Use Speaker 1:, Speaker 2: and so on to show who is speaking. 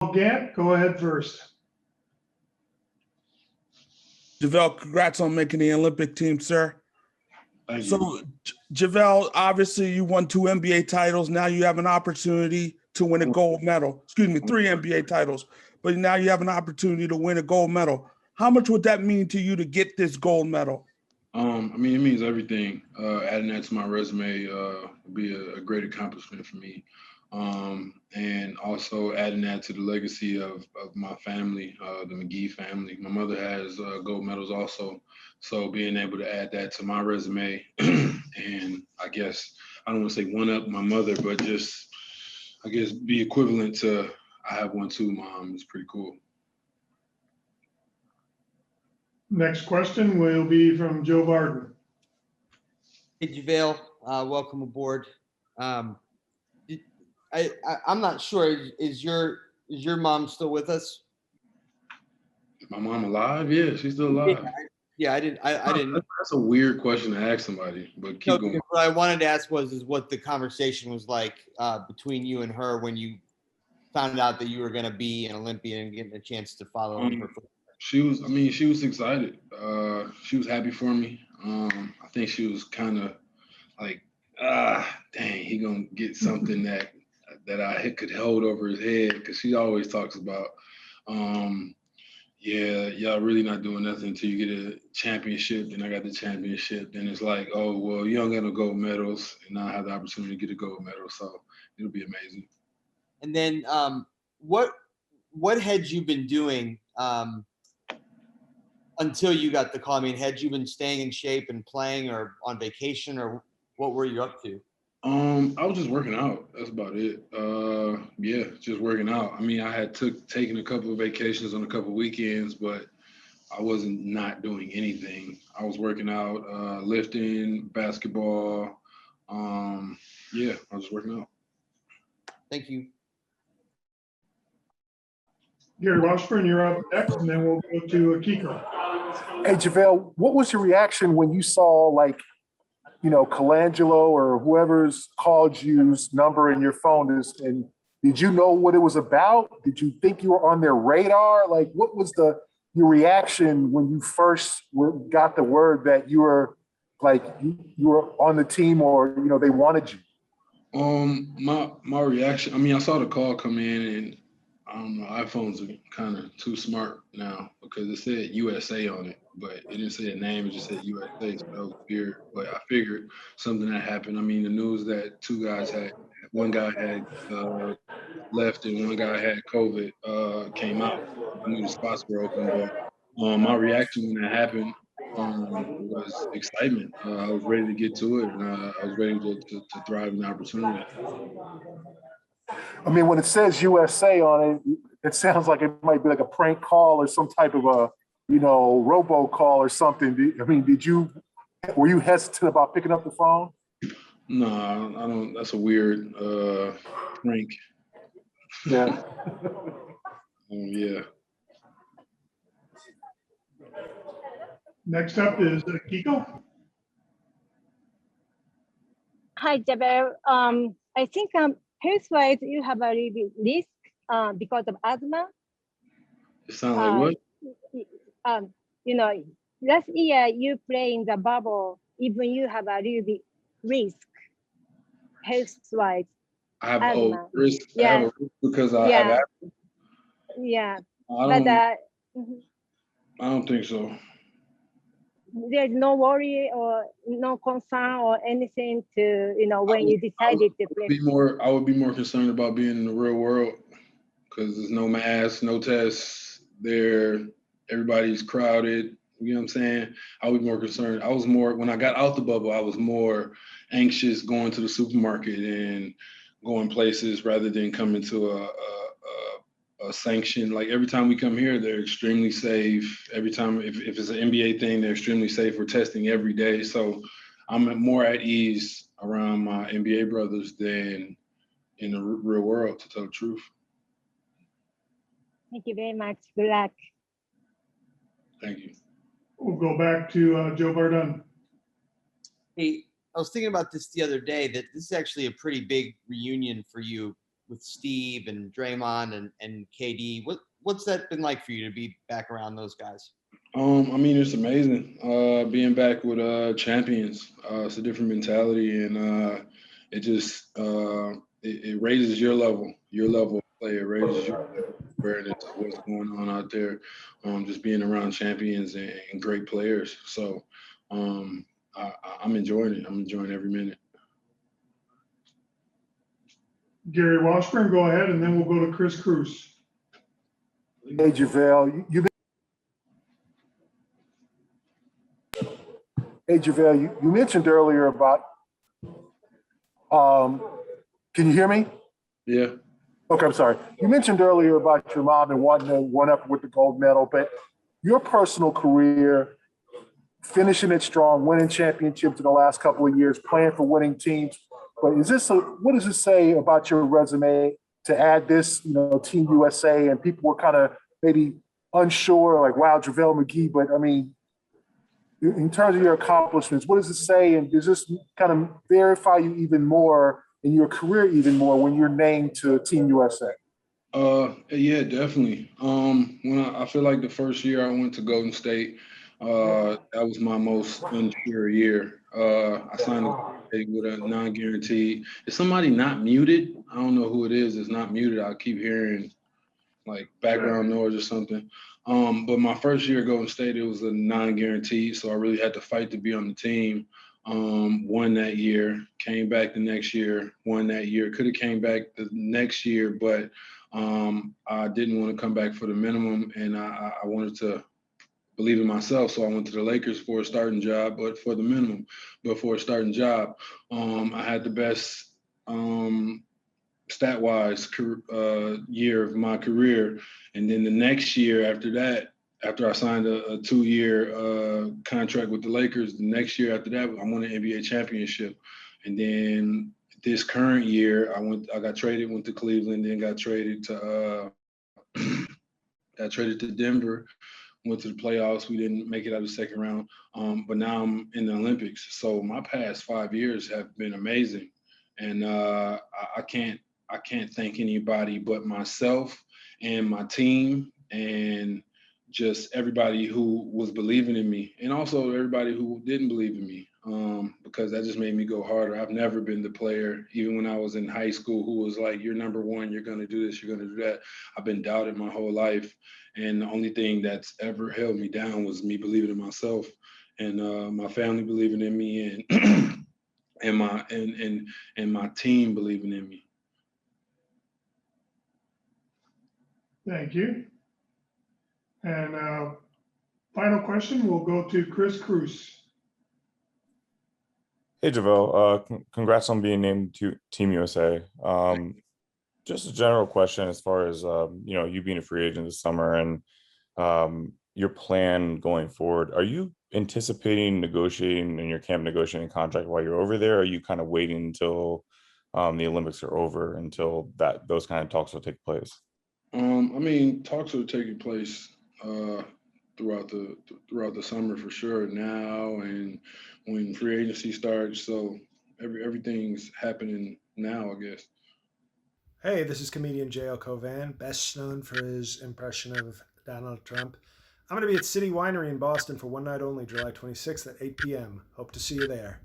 Speaker 1: Gant, go ahead first.
Speaker 2: Javale, congrats on making the Olympic team, sir.
Speaker 3: Thank you.
Speaker 2: So, Javale, obviously you won 2 NBA titles. Now you have an opportunity to win a gold medal. Excuse me, 3 NBA titles. But now you have an opportunity to win a gold medal. How much would that mean to you to get this gold medal?
Speaker 3: I mean, it means everything. Adding that to my resume would be a great accomplishment for me. And also adding that to the legacy of my family, the McGee family. My mother has gold medals also. So being able to add that to my resume and I guess, I don't want to say one up my mother, but just, I guess, be equivalent to, I have one too, Mom, is pretty cool.
Speaker 1: Next question will be from Joe Varden.
Speaker 4: Hey, Javale, welcome aboard. I'm not sure. Is your mom still with us?
Speaker 3: Is my mom alive? Yeah, she's still alive.
Speaker 4: Yeah, I didn't.
Speaker 3: That's a weird question to ask somebody, but keep going.
Speaker 4: What I wanted to ask is what the conversation was like between you and her when you found out that you were going to be an Olympian and getting a chance to follow in her footsteps.
Speaker 3: She was excited. She was happy for me. I think she was kind of like, dang, he gonna get something that I could hold over his head, because she always talks about, yeah, y'all really not doing nothing until you get a championship. Then I got the championship. Then it's like, oh, well, you don't get no gold medals, and now I have the opportunity to get a gold medal. So it'll be amazing.
Speaker 4: And then what had you been doing until you got the call? I mean, had you been staying in shape and playing or on vacation, or what were you up to?
Speaker 3: I was just working out. That's about it. Yeah, just working out. I mean, I had taken a couple of vacations on a couple of weekends, but I wasn't not doing anything. I was working out, lifting, basketball. Yeah, I was working out.
Speaker 4: Thank you.
Speaker 1: Gary Washburn, you're up next, and then we'll go to Kiko.
Speaker 5: Hey, Javale, what was your reaction when you saw, like, you know, Colangelo or whoever's called you's number in your phone and did you know what it was about? Did you think you were on their radar? Like, what was your reaction when you first got the word that you were, like, you were on the team, or, you know, they wanted you?
Speaker 3: My reaction, I mean, I saw the call come in, and I don't know, iPhones are kind of too smart now, because it said USA on it, but it didn't say a name, it just said USA, so that was weird. But I figured something that happened. I mean, the news that one guy had left and one guy had COVID came out. I knew the spots were open, but my reaction when that happened was excitement. I was ready to get to it, and I was ready to thrive in the opportunity.
Speaker 5: I mean, when it says USA on it, it sounds like it might be like a prank call or some type of a, you know, robocall or something. I mean, were you hesitant about picking up the phone?
Speaker 3: No, I don't. That's a weird prank.
Speaker 5: Yeah.
Speaker 3: Yeah.
Speaker 1: Next up is Kiko.
Speaker 6: Hi, Javale. I think health-wise, you have a little bit risk because of asthma.
Speaker 3: It sounds like what?
Speaker 6: You know, last year you play in the bubble, even you have a little bit risk health-wise.
Speaker 3: I have
Speaker 6: asthma.
Speaker 3: risk.
Speaker 6: Yeah.
Speaker 3: I have a risk because I have asthma.
Speaker 6: Yeah.
Speaker 3: I don't think so.
Speaker 6: There's no worry or no concern or anything to, you know, when you decided to play.
Speaker 3: I would be more concerned about being in the real world, because there's no masks, no tests there. Everybody's crowded. You know what I'm saying? I would be more concerned. When I got out the bubble, I was more anxious going to the supermarket and going places rather than coming to a sanction. Like, every time we come here, they're extremely safe. Every time, if it's an NBA thing, they're extremely safe. We're testing every day. So I'm more at ease around my NBA brothers than in the real world, to tell the truth.
Speaker 6: Thank you very much. Good luck.
Speaker 3: Thank you.
Speaker 1: We'll go back to Joe Varden.
Speaker 4: Hey, I was thinking about this the other day, that this is actually a pretty big reunion for you with Steve and Draymond and KD. What's that been like for you to be back around those guys?
Speaker 3: I mean, it's amazing being back with champions. It's a different mentality, and it just it raises your level of play. It raises your awareness of what's going on out there. Just being around champions and great players. So I'm enjoying it. I'm enjoying every minute.
Speaker 1: Gary Washburn, go ahead, and then we'll go to Chris Cruz.
Speaker 5: Hey, JaVale, you mentioned earlier about, can you hear me?
Speaker 3: Yeah.
Speaker 5: Okay, I'm sorry. You mentioned earlier about your mom and wanting to one up with the gold medal, but your personal career, finishing it strong, winning championships in the last couple of years, playing for winning teams. But what does this say about your resume to add this, Team USA, and people were kind of maybe unsure, like, wow, JaVale McGee, but I mean, in terms of your accomplishments, what does it say? And does this kind of verify you even more in your career even more when you're named to Team USA?
Speaker 3: Yeah, definitely. When I feel like the first year I went to Golden State, that was my most unsure year. I signed with a non-guaranteed. Is somebody not muted? I don't know who it is. It's not muted. I keep hearing like background noise or something. But my first year at Golden State, it was a non-guaranteed, so I really had to fight to be on the team. Won that year, came back the next year, won that year. Could have came back the next year, but I didn't want to come back for the minimum, and I wanted to believe in myself. So I went to the Lakers for a starting job, but for the minimum, but for a starting job. I had the best stat-wise year of my career. And then the next year after that, after I signed a 2-year contract with the Lakers, the next year after that, I won an NBA championship. And then this current year, I got traded, went to Cleveland, then got traded to Denver, went to the playoffs. We didn't make it out of the second round. But now I'm in the Olympics. So my past 5 years have been amazing. And I can't thank anybody but myself and my team and just everybody who was believing in me, and also everybody who didn't believe in me, because that just made me go harder. I've never been the player, even when I was in high school, who was like, you're number one, you're going to do this, you're going to do that. I've been doubted my whole life. And the only thing that's ever held me down was me believing in myself and my family believing in me and and my team believing in me.
Speaker 1: Thank you. And final question, we'll go to Chris Cruz.
Speaker 7: Hey, JaVale, congrats on being named to Team USA. Just a general question as far as, you being a free agent this summer and your plan going forward. Are you anticipating negotiating in your camp negotiating contract while you're over there? Or are you kind of waiting until the Olympics are over until those kind of talks will take place?
Speaker 3: I mean, talks are taking place throughout the summer for sure now, and when free agency starts. So everything's happening now, I guess.
Speaker 8: Hey, this is comedian J.L. Covan, best known for his impression of Donald Trump. I'm going to be at City Winery in Boston for one night only, July 26th at 8 p.m. Hope to see you there.